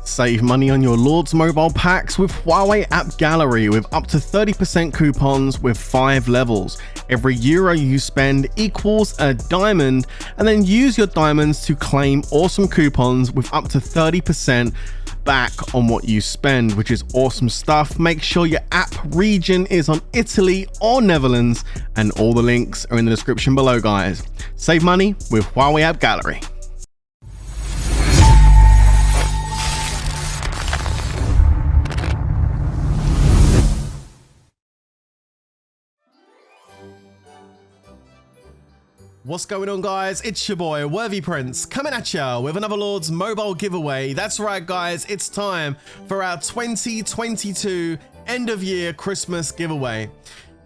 Save money on your Lords mobile packs with Huawei App Gallery with up to 30% coupons with 5 levels. Every euro you spend equals a diamond, and then use your diamonds to claim awesome coupons with up to 30% back on what you spend, which is awesome stuff. Make sure your app region is on Italy or Netherlands, and all the links are in the description below, guys. Save money with Huawei App Gallery. What's going on, guys? It's your boy Worthy Prince coming at ya with another Lords mobile giveaway. That's right, guys, it's time for our 2022 end of year Christmas giveaway.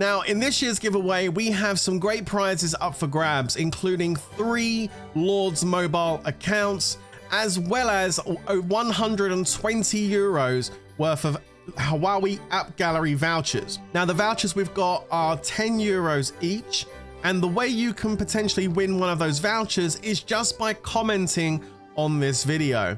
Now, in this year's giveaway, we have some great prizes up for grabs, including 3 Lords mobile accounts, as well as 120 euros worth of Huawei App Gallery vouchers. Now, the vouchers we've got are 10 euros each. And the way you can potentially win one of those vouchers is just by commenting on this video.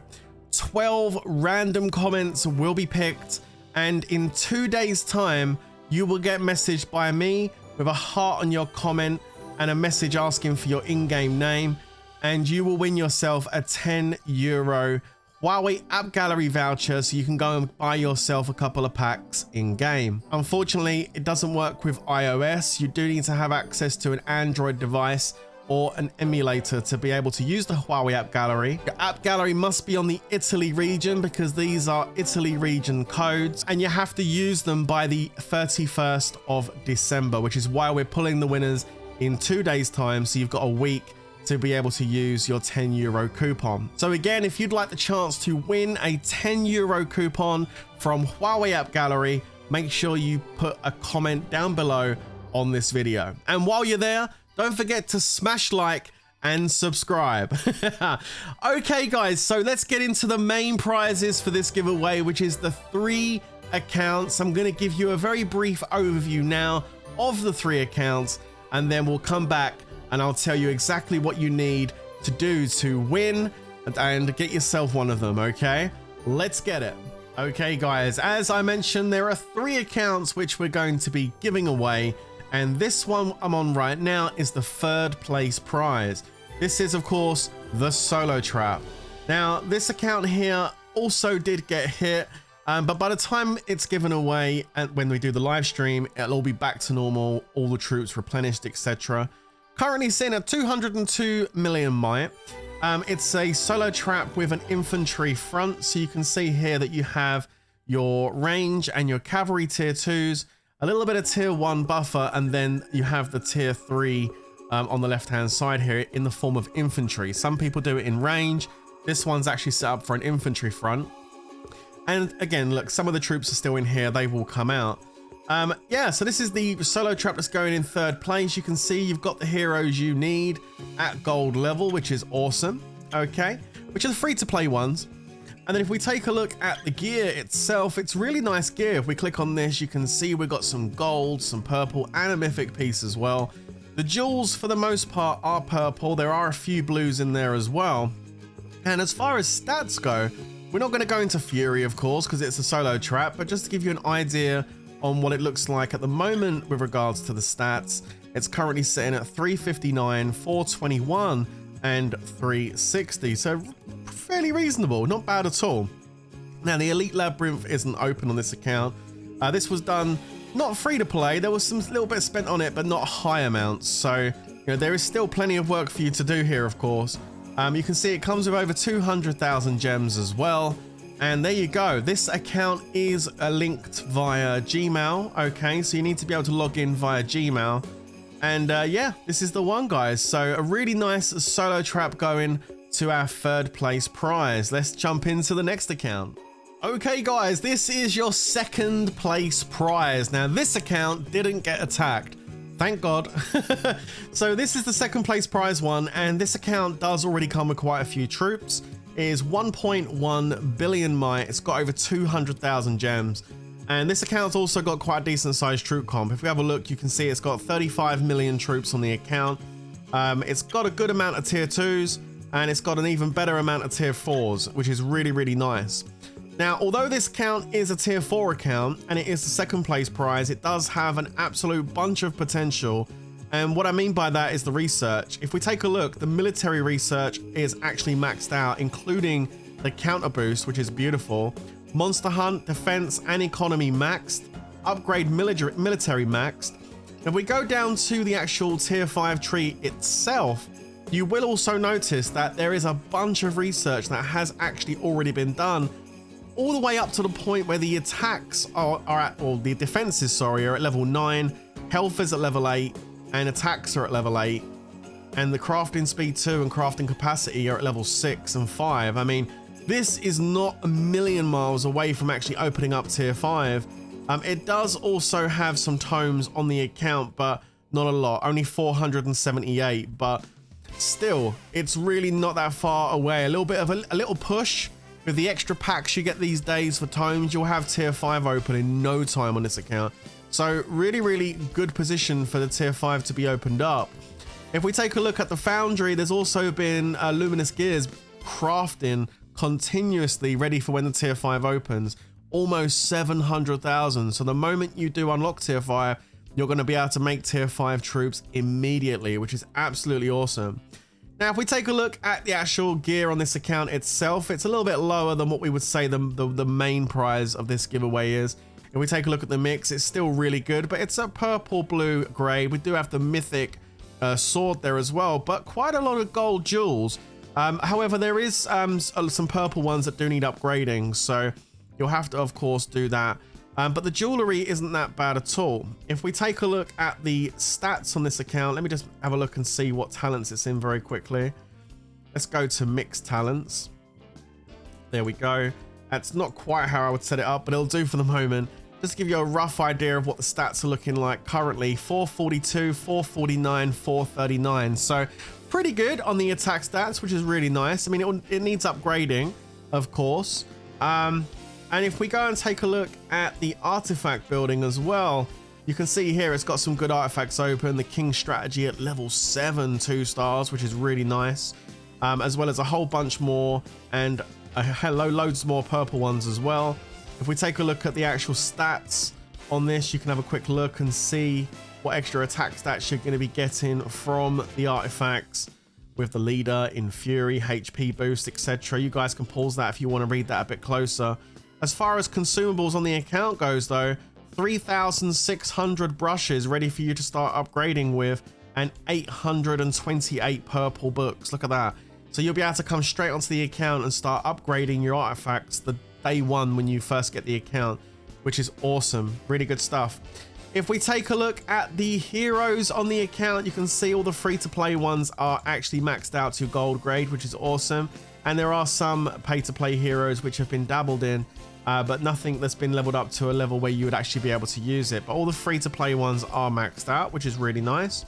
12 random comments will be picked, and in 2 days' time, you will get messaged by me with a heart on your comment and a message asking for your in-game name, and you will win yourself a 10 euro Huawei App Gallery voucher, so you can go and buy yourself a couple of packs in game. Unfortunately, it doesn't work with iOS. You do need to have access to an Android device or an emulator to be able to use the Huawei App Gallery. Your App Gallery must be on the Italy region because these are Italy region codes, and you have to use them by the 31st of December, which is why we're pulling the winners in 2 days' time. So you've got a week to be able to use your 10 euro coupon. So again, if you'd like the chance to win a 10 euro coupon from Huawei App Gallery, make sure you put a comment down below on this video. And while you're there, don't forget to smash like and subscribe. Okay, guys, so let's get into the main prizes for this giveaway, which is the 3 accounts. I'm going to give you a very brief overview now of the 3 accounts, and then we'll come back and I'll tell you exactly what you need to do to win and get yourself one of them, okay? Let's get it. Okay, guys, as I mentioned, there are 3 accounts which we're going to be giving away, and this one I'm on right now is the 3rd place prize. This is, of course, the Solo Trap. Now, this account here also did get hit, but by the time it's given away and when we do the live stream, it'll all be back to normal, all the troops replenished, etc. Currently sitting at 202 million might. It's a solo trap with an infantry front, so you can see here that you have your range and your cavalry tier 2s, a little bit of tier 1 buffer, and then you have the tier 3 on the left hand side here in the form of infantry. Some people do it in range. This one's actually set up for an infantry front. And again, look, some of the troops are still in here. They will come out. Yeah, so this is the solo trap that's going in 3rd place. You can see you've got the heroes you need at gold level, which is awesome. Okay, which are the free-to-play ones. And then if we take a look at the gear itself, it's really nice gear. If we click on this, you can see we've got some gold, some purple, and a mythic piece as well. The jewels, for the most part, are purple. There are a few blues in there as well. And as far as stats go, we're not going to go into Fury, of course, because it's a solo trap, but just to give you an idea on what it looks like at the moment with regards to the stats, it's currently sitting at 359, 421, and 360. So fairly reasonable, not bad at all. Now, the Elite Labyrinth isn't open on this account. This was done not free to play. There was some little bit spent on it, but not high amounts. So, you know, there is still plenty of work for you to do here, of course. You can see it comes with over 200,000 gems as well. And there you go. This account is linked via Gmail. Okay, so you need to be able to log in via Gmail. And yeah, this is the one, guys. So a really nice solo trap going to our 3rd place prize. Let's jump into the next account. Okay, guys, this is your 2nd place prize. Now, this account didn't get attacked. Thank God. So this is the 2nd place prize one, and this account does already come with quite a few troops. It is 1.1 billion might. It's got over 200,000 gems. And this account's also got quite a decent sized troop comp. If we have a look, you can see it's got 35 million troops on the account. It's got a good amount of tier 2s. and it's got an even better amount of tier 4s, which is really, really nice. Now, although this account is a tier 4 account and it is the second place prize, it does have an absolute bunch of potential. And what I mean by that is the research. If we take a look, the military research is actually maxed out, including the counter boost, which is beautiful. Monster hunt, defense, and economy maxed. Upgrade military maxed. If we go down to the actual tier 5 tree itself, you will also notice that there is a bunch of research that has actually already been done, all the way up to the point where the attacks are at, or the defenses, sorry, are at level 9, health is at level 8, and attacks are at level 8, and the crafting speed 2 and crafting capacity are at level 6 and 5. I mean, this is not a million miles away from actually opening up tier 5. It does also have some tomes on the account, but not a lot, only 478, but still, it's really not that far away. A little bit of a little push with the extra packs you get these days for tomes. You'll have tier 5 open in no time on this account. So really, really good position for the tier 5 to be opened up. If we take a look at the foundry, there's also been luminous gears crafting continuously, ready for when the tier 5 opens. Almost 700,000. So the moment you do unlock tier 5, you're going to be able to make tier 5 troops immediately, which is absolutely awesome. Now, if we take a look at the actual gear on this account itself, it's a little bit lower than what we would say the main prize of this giveaway is. If we take a look at the mix, it's still really good, but it's a purple, blue, grey. We do have the mythic sword there as well, but quite a lot of gold jewels. However, there is some purple ones that do need upgrading, so you'll have to, of course, do that. But the jewelry isn't that bad at all. If we take a look at the stats on this account, let me just have a look and see what talents it's in very quickly. Let's go to mixed talents. There we go. That's not quite how I would set it up, but it'll do for the moment. Just to give you a rough idea of what the stats are looking like currently. 442, 449, 439. So pretty good on the attack stats, which is really nice. I mean, it needs upgrading, of course. And if we go and take a look at the artifact building as well, you can see here it's got some good artifacts open. The King strategy at level 7, 2 stars, which is really nice. As well as a whole bunch more, and loads more purple ones as well. If we take a look at the actual stats on this, you can have a quick look and see what extra attack stats you're going to be getting from the artifacts with the leader in Fury, HP boost, etc. You guys can pause that if you want to read that a bit closer. As far as consumables on the account goes though, 3,600 brushes ready for you to start upgrading with, and 828 purple books. Look at that. So you'll be able to come straight onto the account and start upgrading your artifacts the day one when you first get the account, which is awesome. Really good stuff. If we take a look at the heroes on the account, you can see all the free-to-play ones are actually maxed out to gold grade, which is awesome. And there are some pay-to-play heroes which have been dabbled in, but nothing that's been leveled up to a level where you would actually be able to use it. But all the free-to-play ones are maxed out, which is really nice.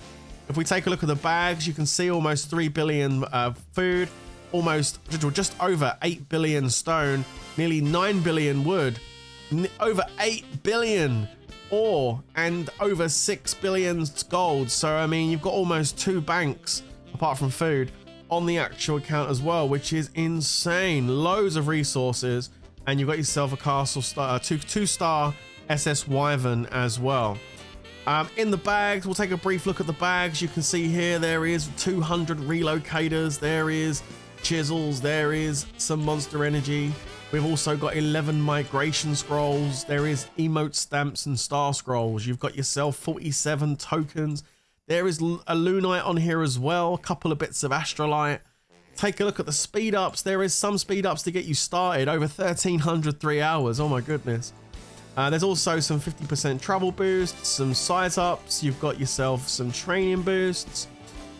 If we take a look at the bags, you can see almost 3 billion food, just over 8 billion stone, nearly 9 billion wood, over 8 billion ore, and over 6 billion gold. So I mean, you've got almost 2 banks apart from food on the actual account as well, which is insane. Loads of resources, and you've got yourself a castle star, two-star SS Wyvern as well. In the bags, we'll take a brief look at the bags. You can see here there is 200 relocators, there is chisels, there is some monster energy. We've also got 11 migration scrolls, there is emote stamps and star scrolls. You've got yourself 47 tokens. There is a lunite on here as well, a couple of bits of astrolite. Take a look at the speed ups. There is some speed ups to get you started, over 1,300 3 hours. Oh my goodness. There's also some 50% travel boosts, some size ups. You've got yourself some training boosts,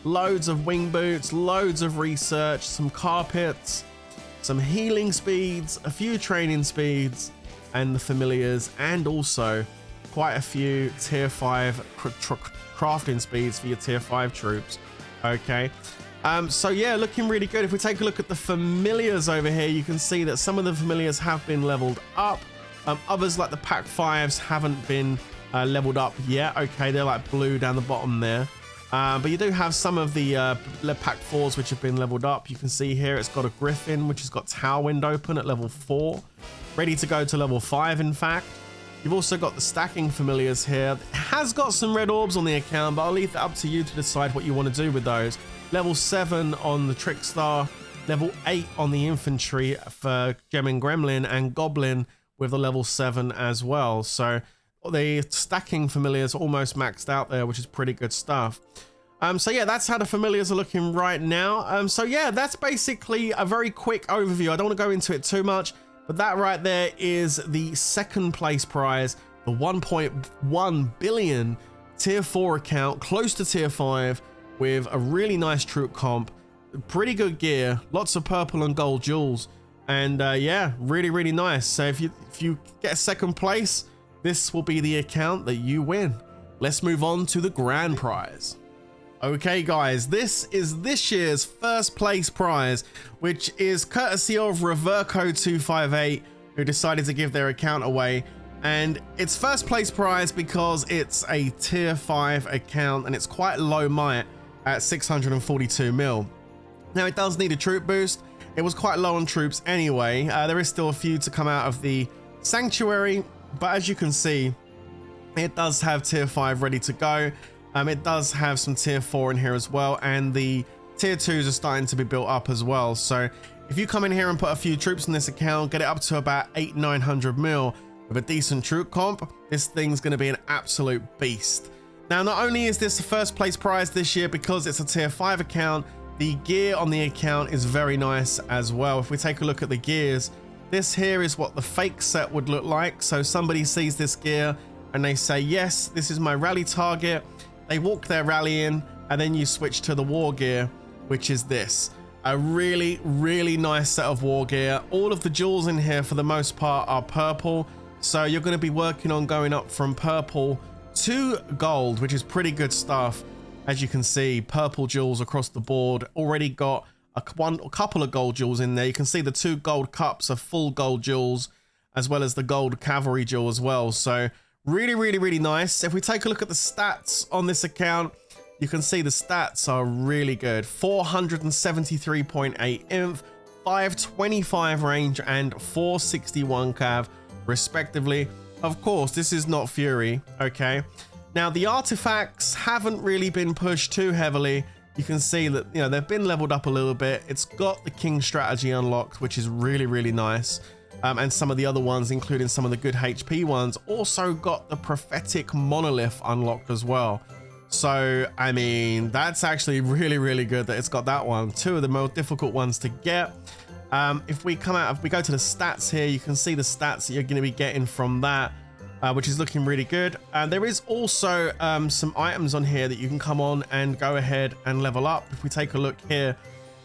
loads of wing boots, loads of research, some carpets, some healing speeds, a few training speeds, and the familiars, and also quite a few tier 5 crafting speeds for your tier 5 troops. Okay. So yeah, looking really good. If we take a look at the familiars over here, you can see that some of the familiars have been leveled up. Others, like the pack 5s, haven't been leveled up yet. Okay, they're like blue down the bottom there. But you do have some of the pack 4s which have been leveled up. You can see here it's got a Griffin, which has got Tailwind open at level 4, ready to go to level 5, in fact. You've also got the stacking familiars here. It has got some red orbs on the account, but I'll leave that up to you to decide what you want to do with those. Level 7 on the Trickstar, level 8 on the infantry for Gem and Gremlin, and Goblin with the level 7 as well. So the stacking familiars are almost maxed out there, which is pretty good stuff. So yeah, that's how the familiars are looking right now. So yeah, that's basically a very quick overview. I don't want to go into it too much, but that right there is the second place prize, the 1.1 billion tier 4 account, close to tier 5, with a really nice troop comp, pretty good gear, lots of purple and gold jewels, and yeah, really nice. So if you get second place, this will be the account that you win. Let's move on to the grand prize. Okay guys, this is this year's first place prize, which is courtesy of Reverco258, who decided to give their account away. And it's first place prize because it's a tier 5 account and it's quite low might at 642 mil. Now it does need a troop boost. It was quite low on troops anyway. There is still a few to come out of the sanctuary, but as you can see, it does have tier 5 ready to go. It does have some tier 4 in here as well, and the tier 2s are starting to be built up as well. So if you come in here and put a few troops in this account, get it up to about 800-900 mil with a decent troop comp, this thing's going to be an absolute beast. Now, not only is this the first place prize this year because it's a tier 5 account, the gear on the account is very nice as well. If we take a look at the gears, this here is what the fake set would look like. So somebody sees this gear and they say, yes, this is my rally target. They walk their rally in, and then you switch to the war gear, which is this. A really nice set of war gear. All of the jewels in here for the most part are purple. So you're going to be working on going up from purple to gold, which is pretty good stuff. As you can see, purple jewels across the board. Already got a couple of gold jewels in there. You can see the 2 gold cups are full gold jewels, as well as the gold cavalry jewel as well. So really nice. If we take a look at the stats on this account, you can see the stats are really good. 473.8 inf, 525 range, and 461 cav respectively. Of course, this is not Fury, okay? Now, the artifacts haven't really been pushed too heavily. You can see that, you know, they've been leveled up a little bit. It's got the King strategy unlocked, which is really nice. And some of the other ones, including some of the good HP ones, also got the prophetic monolith unlocked as well. So, I mean, that's actually really good that it's got that one. 2 of the more difficult ones to get. If we go to the stats here, you can see the stats that you're going to be getting from that, which is looking really good. And there is also some items on here that you can come on and go ahead and level up. If we take a look here,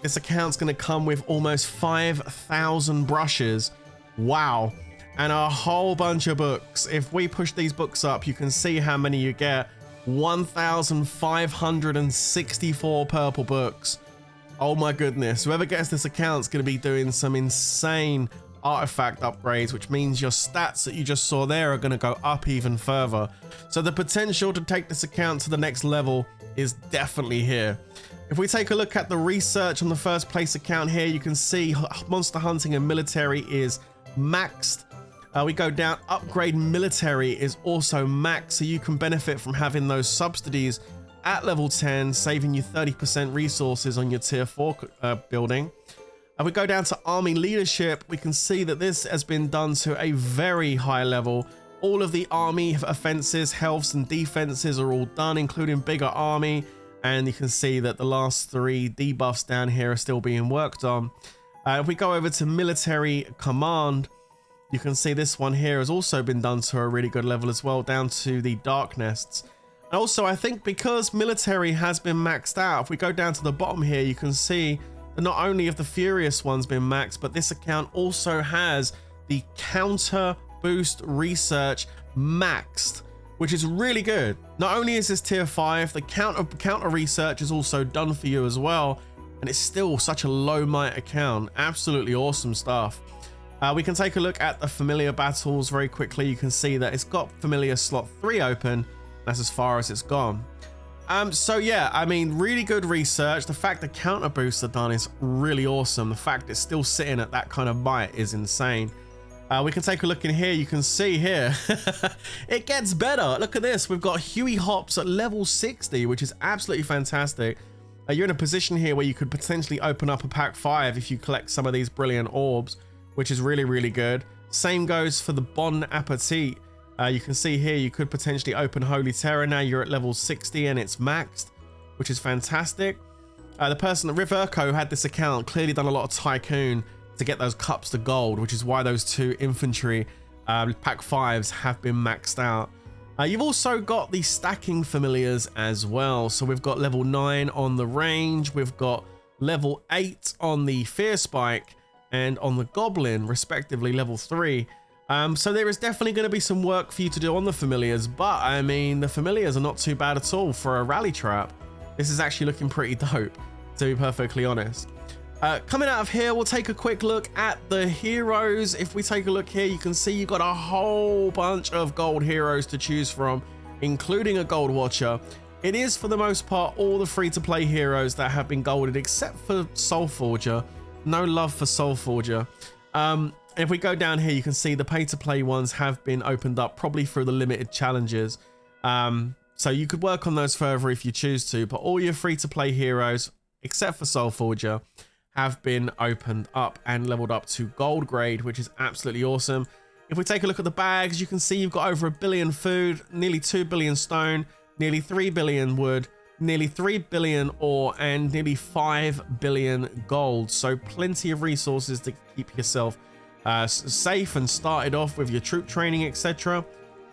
this account's going to come with almost 5,000 brushes. Wow. And a whole bunch of books. If we push these books up, you can see how many you get. 1,564 purple books. Oh my goodness. Whoever gets this account is going to be doing some insane artifact upgrades, which means your stats that you just saw there are going to go up even further. So the potential to take this account to the next level is definitely here. If we take a look at the research on the first place account here, you can see monster hunting and military is maxed. We go down, upgrade military is also maxed, so you can benefit from having those subsidies at level 10, saving you 30% resources on your tier 4 building. And we go down to army leadership, we can see that this has been done to a very high level. All of the army offenses, healths and defenses are all done, including bigger army. And you can see that the last 3 debuffs down here are still being worked on. If we go over to military command, you can see this one here has also been done to a really good level as well, down to the dark nests. And also, I think because military has been maxed out, if we go down to the bottom here, you can see that not only have the Furious ones been maxed, but this account also has the counter boost research maxed, which is really good. Not only is this tier 5, the counter research is also done for you as well. And it's still such a low might account. Absolutely awesome stuff. We can take a look at the familiar battles very quickly. You can see that it's got familiar slot 3 open. That's as far as it's gone. So yeah, I mean, really good research. The fact the counter boosts are done is really awesome. The fact it's still sitting at that kind of bite is insane. We can take a look in here. You can see here, it gets better. Look at this. We've got Huey hops at level 60, which is absolutely fantastic. You're in a position here where you could potentially open up a pack 5 if you collect some of these brilliant orbs, which is really, really good. Same goes for the Bon Appetit. You can see here you could potentially open Holy Terror. Now you're at level 60 and it's maxed, which is fantastic. The person at Riverco had this account clearly done a lot of Tycoon to get those cups to gold, which is why those 2 infantry pack 5s have been maxed out. You've also got the stacking familiars as well. So we've got level 9 on the range, we've got level 8 on the Fear Spike, and on the Goblin, respectively, level 3. So there is definitely going to be some work for you to do on the familiars, but I mean, the familiars are not too bad at all for a rally trap. This is actually looking pretty dope, to be perfectly honest. Coming out of here, we'll take a quick look at the heroes. If we take a look here, you can see you've got a whole bunch of gold heroes to choose from, including a gold watcher. It is, for the most part, all the free-to-play heroes that have been golded, except for Soul Forger. No love for Soul Forger. If we go down here, you can see the pay-to-play ones have been opened up, probably through the limited challenges. So you could work on those further if you choose to, but all your free-to-play heroes, except for Soul Forger, have been opened up and leveled up to gold grade, which is absolutely awesome. If we take a look at the bags, you can see you've got over 1 billion food, nearly 2 billion stone, nearly 3 billion wood, nearly 3 billion ore, and nearly 5 billion gold. So plenty of resources to keep yourself safe and started off with your troop training, etc.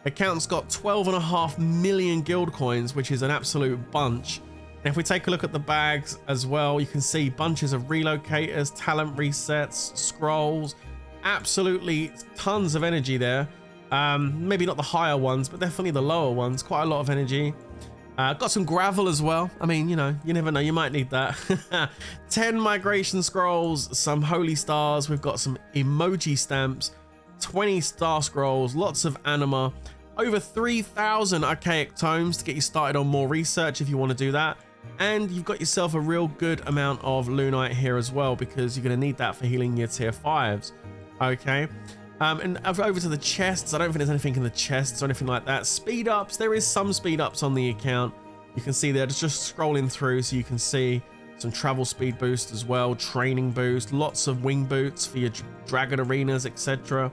Account's got 12.5 million guild coins, which is an absolute bunch. And if we take a look at the bags as well, you can see bunches of relocators, talent resets, scrolls, absolutely tons of energy there. Maybe not the higher ones, but definitely the lower ones. Quite a lot of energy. Got some gravel as well. I mean, you know, you never know, you might need that. 10 migration scrolls, some holy stars. We've got some emoji stamps, 20 star scrolls, lots of anima, over 3,000 archaic tomes to get you started on more research if you want to do that. And you've got yourself a real good amount of Lunite here as well, because you're going to need that for healing your tier 5s. Okay. And over to the chests. I don't think there's anything in the chests or anything like that. Speed ups. There is some speed ups on the account. You can see there, just scrolling through, so you can see some travel speed boost as well, training boost, lots of wing boots for your dragon arenas, etc.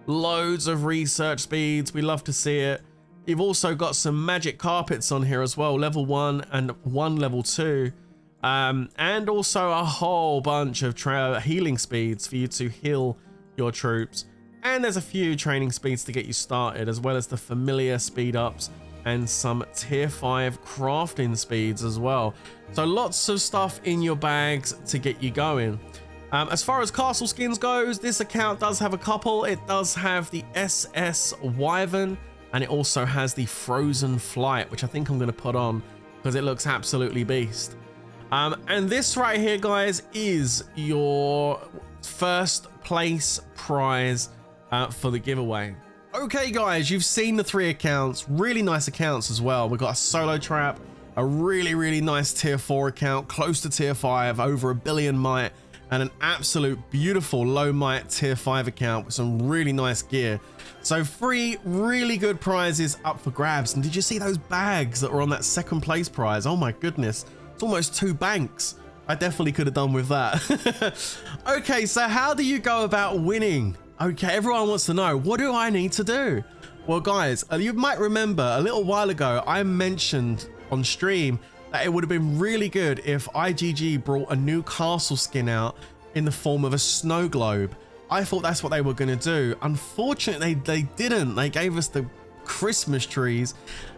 Loads of research speeds. We love to see it. You've also got some magic carpets on here as well, level 1 and 1 level 2. And also a whole bunch of healing speeds for you to heal your troops. And there's a few training speeds to get you started, as well as the familiar speed ups and some tier 5 crafting speeds as well. So lots of stuff in your bags to get you going. As far as castle skins goes, this account does have a couple. It does have the SS Wyvern, and it also has the Frozen Flight, which I think I'm going to put on because it looks absolutely beast. And this right here, guys, is your first place prize for the giveaway. Okay, guys, you've seen the 3 accounts, really nice accounts as well. We've got a solo trap, a really nice tier 4 account, close to tier 5, over 1 billion might, and an absolute beautiful low might tier 5 account with some really nice gear. So 3 really good prizes up for grabs. And did you see those bags that were on that second place prize? Oh my goodness, it's almost 2 banks. I definitely could have done with that. Okay, so how do you go about winning? Okay, everyone wants to know, what do I need to do? Well, guys, you might remember a little while ago, I mentioned on stream that it would have been really good if IGG brought a new castle skin out in the form of a snow globe. I thought that's what they were going to do. Unfortunately, they didn't. They gave us the Christmas trees.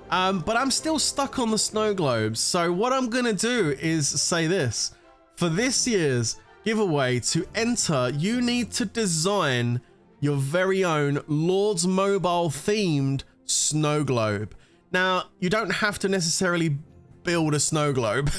But I'm still stuck on the snow globes. So what I'm going to do is say this. For this year's giveaway, to enter, you need to design your very own Lords Mobile themed snow globe. Now, you don't have to necessarily build a snow globe.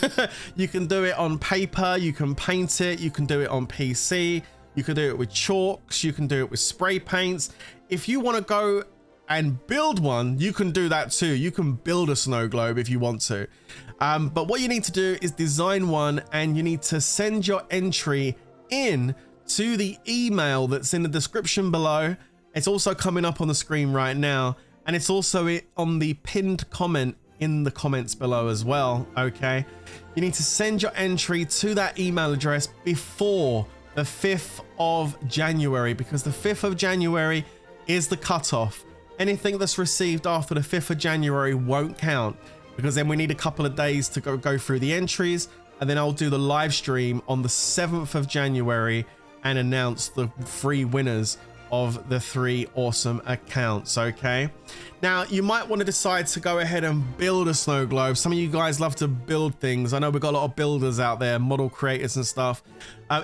You can do it on paper, you can paint it, you can do it on PC, you can do it with chalks, you can do it with spray paints. If you want to go and build one, you can do that too. You can build a snow globe if you want to. But what you need to do is design one, and you need to send your entry in to the email that's in the description below. It's also coming up on the screen right now, and it's also on the pinned comment in the comments below as well. Okay, you need to send your entry to that email address before the 5th of January, because the 5th of January is the cutoff. Anything that's received after the 5th of January won't count, because then we need a couple of days to go through the entries, and then I'll do the live stream on the 7th of January and announce the 3 winners of the 3 awesome accounts. Okay, now you might want to decide to go ahead and build a snow globe. Some of you guys love to build things. I know we've got a lot of builders out there, model creators and stuff.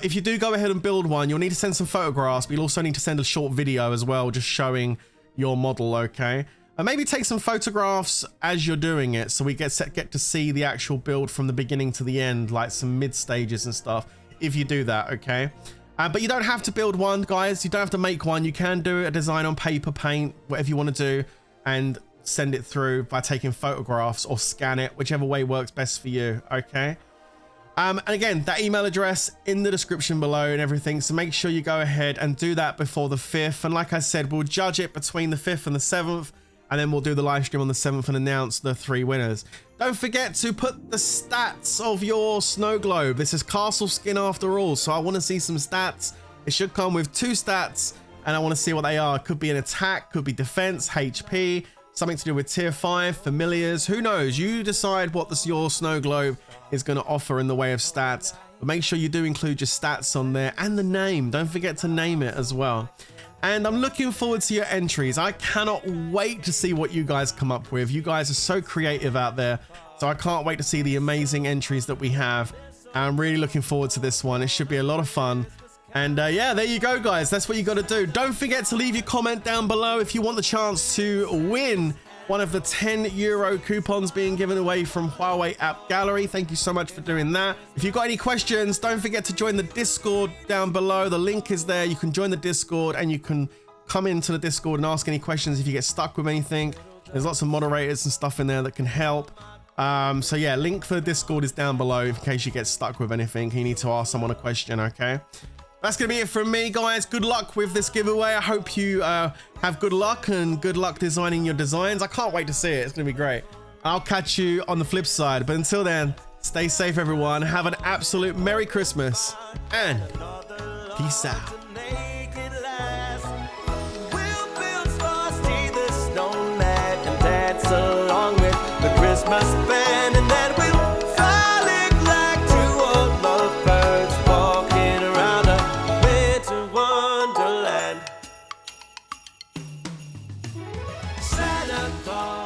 If you do go ahead and build one, you'll need to send some photographs, but you'll also need to send a short video as well, just showing your model. Okay, and maybe take some photographs as you're doing it, so we get to see the actual build from the beginning to the end, like some mid stages and stuff, if you do that. Okay, but you don't have to build one, guys. You don't have to make one. You can do a design on paper, paint, whatever you want to do, and send it through by taking photographs or scan it, whichever way works best for you. Okay, and again, that email address in the description below and everything, so make sure you go ahead and do that before the 5th. And like I said, we'll judge it between the 5th and the 7th, and then we'll do the live stream on the 7th and announce the 3 winners. Don't forget to put the stats of your snow globe. This is castle skin after all, so I want to see some stats. It should come with 2 stats, and I want to see what they are. Could be an attack, could be defense, HP, something to do with tier 5, familiars, who knows? You decide what your snow globe is going to offer in the way of stats, but make sure you do include your stats on there, and the name. Don't forget to name it as well. And I'm looking forward to your entries. I cannot wait to see what you guys come up with. You guys are so creative out there, so I can't wait to see the amazing entries that we have. I'm really looking forward to this one. It should be a lot of fun. And yeah, there you go, guys. That's what you got to do. Don't forget to leave your comment down below if you want the chance to win one of the €10 coupons being given away from Huawei App Gallery. Thank you so much for doing that. If you've got any questions, don't forget to join the Discord down below. The link is there. You can join the Discord, and you can come into the Discord and ask any questions if you get stuck with anything. There's lots of moderators and stuff in there that can help. So yeah, link for the Discord is down below in case you get stuck with anything. You need to ask someone a question. Okay, that's gonna be it from me, guys. Good luck with this giveaway. I hope you have good luck, and good luck designing your designs. I can't wait to see it. It's gonna be great. I'll catch you on the flip side, but until then, stay safe, everyone. Have an absolute Merry Christmas, and peace out. Along with the Christmas band, and then we'll frolic like 2 old lovebirds walking around a winter wonderland. Santa Claus